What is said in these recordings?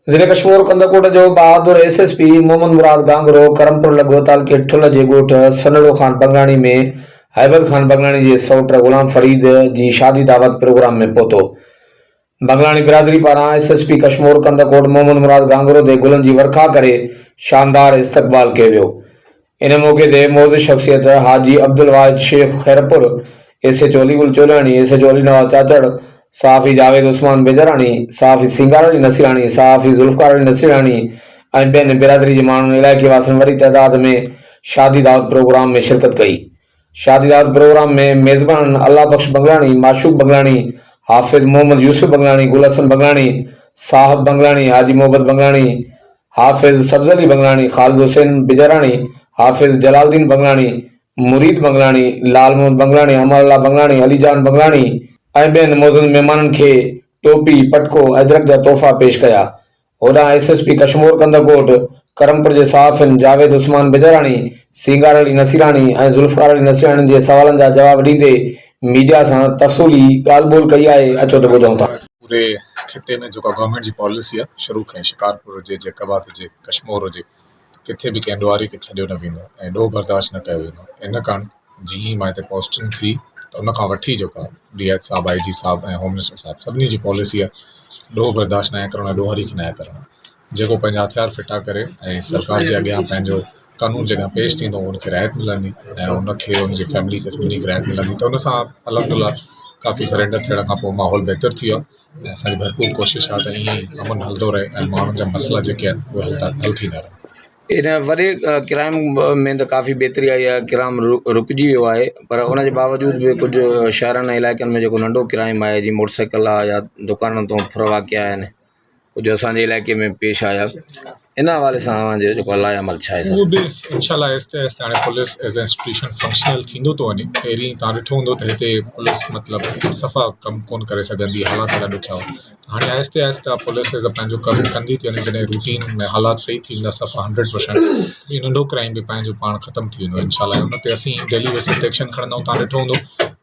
ज़िले कश्मीर कंदकोट जो बहादुर एसएसपी मोहम्मद मुराद गांगरो करमपुर लगोताल के ठुल जे ॻोठ सनड़ो खान बंगलाणी में हैबत खान बंगलाणी जे सौट गुलाम फरीद जी शादी दावत प्रोग्राम में पहुतो। बंगलाणी बिरादरी पारां एसएसपी कश्मीर कंदकोट मोहम्मद मुराद गांगरो ते गुलनि जी वर्खा करे शानदार इस्तक़बाल कयो वियो। इन मौके ते मौजूद शख्सियत हाजी अब्दुल वाहिद शेख खैरपुर, एसएच अलीगुल चोलाणी, एसएच अली नवाज चाचड़, सहाफ़ी जावेद उस्मान बेजरानी, सहाफ़ी सिंगार अली नसीरानी, सहाफ़ी जुल्फ़कार अली नसीरानी ऐं ॿियनि बिरादरी जे माण्हुनि इलाइक़े वासियुनि वॾी तइदाद में शादी दावत प्रोग्राम में शिरकत कई। शादी दावत प्रोग्राम में मेज़बान अल्लाह बख्श बंगलाणी, माशूक बंगलाणी, हाफिज़ मोहम्मद यूसुफ बंगलाणी, गुल हसन बंगलाणी, साहब बंगलाणी, हाजी मोहम्मद बंगलाणी, हाफिज़ सब्ज़ अली बंगलाणी, खालिद हुसैन बिजरानी, हाफिज़ जलालुद्दीन बंगलाणी, मुरीद बंगलाणी, लाल मोहम्मद बंगलाणी, अमर अल्लाह बंगलाणी, अलीजान बंगलाणी ऐं ॿियनि मौजूद मेहमाननि खे टोपी, पटको, अदरक जा तोहफ़ा पेश कया। होॾां एसएसपी कश्मीर कंदकोट करमपुर जे सहाफ़िन जावेद उस्मान बेजरानी, सिंगार अली नसीरानी ऐं जुल्फ़कार अली नसीरानी जे सवालनि जा जवाब ॾींदे मीडिया सां तफ़सूली ॻाल्हि ॿोल कई आहे। अचो त ॿुधूं था। पूरे खिते में जेका गवर्नमेंट जी पॉलिसी आहे, शुरू खां शिकारपुर हुजे, जैकाबाद हुजे, कश्मीर हुजे, किथे बि कंहिं ॾुआरी खे छॾियो न वेंदो ऐं ॾोह बर्दाश्त न कयो वेंदो। इन कारण जीअं ई मां हिते पोस्टिंग थी त उन खां वठी जेका DH साहब, IG साहब ऐं होम मिनिस्टर साहब सभिनी जी पॉलिसी आहे ॾोह बर्दाश्त न करणु, ॾोहरी खे न करणु। जेको पंहिंजा हथियार फिटा करे ऐं सरकार जे अॻियां पंहिंजो कानून जे अॻियां पेश थींदो उनखे रिआयत मिलंदी ऐं उनखे उनजी फैमिली खे सभिनी खे रिआयत मिलंदी। त उन सां अल्हम्दुलिल्लाह काफ़ी सरेंडर थियण खां पोइ माहौल बहितर थी वियो ऐं असांजी भरपूर कोशिशि आहे त ईअं ई अमन हलंदो रहे ऐं माण्हुनि जा मसइला जेके आहिनि उहे हल थींदा रहनि। इन वॾे क्राइम में त काफ़ी बहितरी आई आहे, क्राइम रुकिजी वियो आहे, पर उन जे बावजूद बि कुझु शहरनि ऐं इलाइक़नि में जेको नंढो क्राइम आहे, जीअं मोटरसाइकिल आहे या दुकाननि तां फुर वाक़िया आहिनि, कुझु असांजे इलाइक़े में पेश आया। इन हवाले सां तव्हांजो जेको अलाए अमल छा आहे? उहो बि इंशाल्लाह आहिस्ते आहिस्ते हाणे police as a institution functional थींदो थो वञे। पहिरीं तव्हां ॾिठो हूंदो त हिते पुलिस मतिलबु सफ़ा कमु कोन करे सघंदी, हालात ॾाढा ॾुखिया हुआ। हाणे आहिस्ते आहिस्ते पुलिस एज़ पंहिंजो कमु कंदी थी वञे। जॾहिं रूटीन में हालात सही थींदा सफ़ा 100%, इहो नंढो क्राइम बि पंहिंजो पाण ख़तमु थी वेंदो इंशाल्लाह। उन ते असीं डेली बेसिस ते एक्शन खणंदा आहियूं। तव्हां ॾिठो हूंदो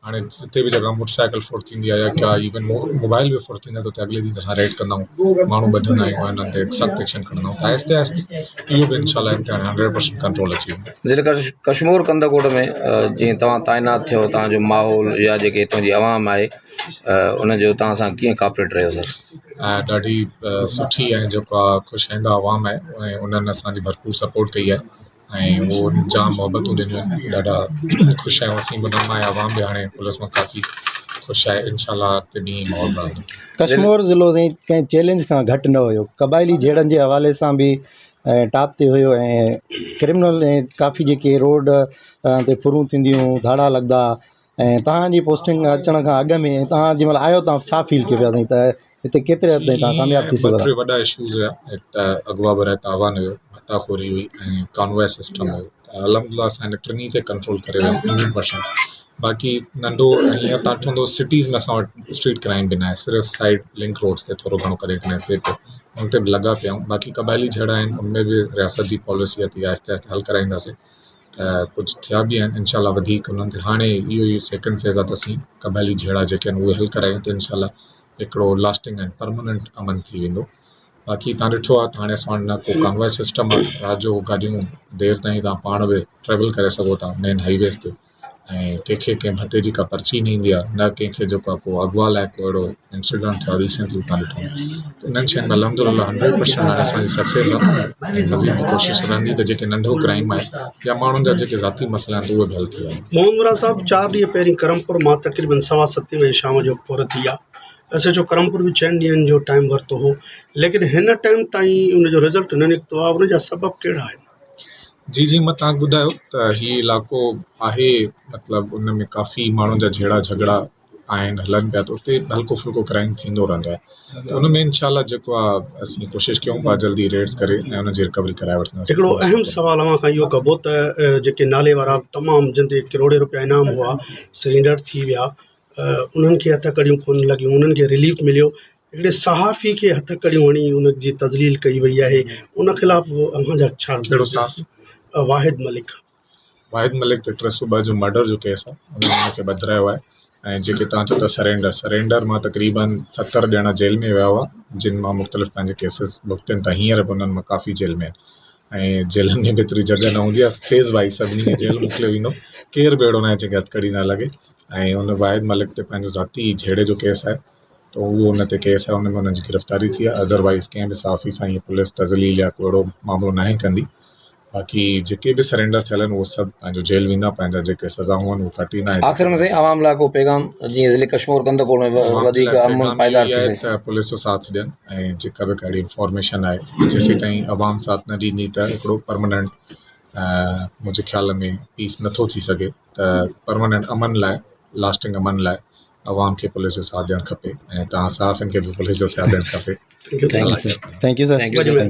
हाणे जिते बि जॻह मोटरसाइकिल फुर थींदी आहे या क्या इवन मोबाइल बि फुर थींदा त अॻिले ॾींहुं असां रेड कंदा आहियूं, माण्हू ॿधंदा आहियूं ऐं उन्हनि ते सख़्तु एक्शन खणंदा आहियूं। त आहिस्ते आहिस्ते इहो बि इंशाल्लाह इम्तिहान 100% कंट्रोल अची वेंदो। ज़िले कश्मीर कंदकोट में जीअं तव्हां तैनात थियो, तव्हांजो माहौल या जेके हितां जी आवाम आहे उनजो तव्हां सां कीअं कापरेट रहियो सर? ॾाढी सुठी ऐं जेका ख़ुशहंदा आवाम आहे ऐं उन्हनि असांजी भरपूर सपोर्ट कई आहे ऐं उहो जाम मोहबतूं ॾिनियूं आहिनि। ॾाढा ख़ुशि आहियूं असीं ॿुधण में, आवाम बि हाणे पुलिस मां काफ़ी ख़ुशि आहे। इंशाल्लाह अॻिते ॾींहुं माहौल रहंदो। कश्मीर ज़िलो कंहिं चैलेंज खां घटि न हुयो। क़बाइली जहिड़नि जे हवाले सां बि टॉप ते हुयो ऐं क्रिमिनल ऐं काफ़ी जेके रोड ते फुरूं थींदियूं, धाड़ा लॻंदा ऐं तव्हांजी पोस्टिंग अचण खां अॻु में तव्हां जंहिं महिल आयो तव्हां छा फील कयो पिया साईं त हिते केतिरे हद ताईं तव्हां कामयाबु थी सघो? ॿ टे वॾा इशूज़ हुया। हिकु त अगवा बराए तावान हुयो, हथाखोरी हुई ऐं कॉन्वॉय सिस्टम हुयो। त अल्हम्दुलिल्लाह असां हिन टिनी ते कंट्रोल करे विया 100%। बाक़ी नंढो हीअं तव्हां ॾिठो हूंदो सिटीज़ में असां वटि स्ट्रीट क्राइम बि न आहे, सिर्फ़ु साइड लिंक रोड्स ते थोरो घणो करे थिए पियो, उन ते बि लॻा पिया आहियूं। बाक़ी क़बाइली जहिड़ा आहिनि उनमें बि रियासत जी पॉलिसी आहे, आहिस्ते आहिस्ते हल कराईंदासीं। त कुझु थिया बि आहिनि इंशाल्लाह वधीक उन्हनि ते हाणे इहो सेकेंड फेज़ आहे त असीं क़बाइली जहिड़ा जेके आहिनि उहे हल करायूं त इंशाल्लाह हिकिड़ो लास्टिंग एंड परमानेंट अमन थी वेंदो। बाक़ी तव्हां ॾिठो आहे त हाणे असां वटि न को कॉन्वॉय सिस्टम आहे। राति जो गाॾियूं देरि ताईं तव्हां पाण बि ट्रेवल करे सघो था मेन हाईवेज़ ते ऐं कंहिंखे कंहिं भटे जी का पर्ची न ईंदी आहे, न कंहिंखे जेको को अगवा लाइ को अहिड़ो इंसिडेंट थियो रिसेंटली तव्हां ॾिठो। त इन्हनि शयुनि में अल्हम्दुलिल्लाह 100% हाणे असांजी सक्सेस आहे ऐं मज़ीद बि कोशिशि रहंदी त जेके नंढो क्राइम आहे या माण्हुनि जा जेके ज़ाती मसइला आहिनि उहे बि हल थी वञनि। मोहम्मद मुराद साहब 4 ॾींहं पहिरीं करमपुर मां तक़रीबन 7:15 बजे शाम जो फुर थी आहे। असां जो करमपुर बि 4 ॾींहंनि जो टाइम वरितो हो, लेकिन हिन टाइम ताईं उनजो रिज़ल्ट न निकितो आहे। उनजा सबब कहिड़ा आहिनि? जी मां तव्हांखे ॿुधायो त हीउ इलाइक़ो आहे, मतिलबु उन में काफ़ी माण्हुनि जा झेड़ा झगड़ा आहिनि, हलनि पिया, त उते हल्को फुल्को क्राइम थींदो रहंदो आहे। त उन में इंशाल्लाह जेको आहे असीं कोशिशि कयूं था जल्दी रेड्स करे ऐं उनजी रिकवरी कराए वठंदासीं। हिकिड़ो अहम सवाल अव्हां खां इहो कबो त जेके नाले वारा तमामु जिन ते करोड़े रुपया इनाम हुआ, सरेंडर थी विया, उन्हनि खे हथकड़ियूं कोन लॻियूं, उन्हनि खे रिलीफ मिलियो। हिकिड़े सहाफ़ी खे हथकड़ियूं हणी उनजी तज़लील कई वई आहे, उन ख़िलाफ़ अव्हांजा छा? कहिड़ो सहाफ़ी? वाहिद मलिक। वाहिद मलिक ते 302 जो मर्डर जो केस आहे, उनखे ॿधायो आहे ऐं जेके तव्हां चओ था सरेंडर मां तक़रीबन 70 ॼणा जेल में विया हुआ, जिन मां मुख़्तलिफ़ पंहिंजे केसिस भुगतनि था। हींअर बि उन्हनि मां काफ़ी जेल में आहिनि ऐं जेलनि में बि एतिरी जॻह न हूंदी आहे, फेज़ वाइज़ सभिनी खे जेल मोकिलियो वेंदो, केरु बि अहिड़ो न आहे जंहिंखे हथकड़ी न लॻे। ऐं उन वाहिद मलिक ते पंहिंजो ज़ाती झेड़े जो केस आहे, त उहो उन ते केस आहे, उन में उन्हनि जी गिरफ़्तारी थी आहे। अदरवाइज़ कंहिं बि साफ़ी सां ईअं पुलिस तज़लील या को अहिड़ो मामिलो नाहे कंदी। बाक़ी जेके बि सरेंडर थियल आहिनि उहे सभु पंहिंजो जेल वेंदा, पंहिंजा जेके सज़ाऊं आहिनि उहे कटींदा। आख़िर में साईं आवाम लाइ को पैगाम जीअं ज़िले कश्मीर कंदकोल में वधीक अमन पाइदार थी सघे? त पुलिस जो साथ ॾियनि ऐं जेका बि कहिड़ी इंफॉर्मेशन आहे, जेसीं ताईं आवाम साथ न ॾींदी त हिकिड़ो परमानेंट मुंहिंजे ख़्याल में पीस नथो थी सघे। त परमानेंट अमन लाइ, लास्टिंग अमन लाइ आवाम खे पुलिस जो साथ ॾियणु खपे ऐं तव्हां साफ़ हिन खे बि पुलिस जो साथ ॾियणु खपे। Thank U thank U sir. Thank you, वॾी sir. महिरबानी।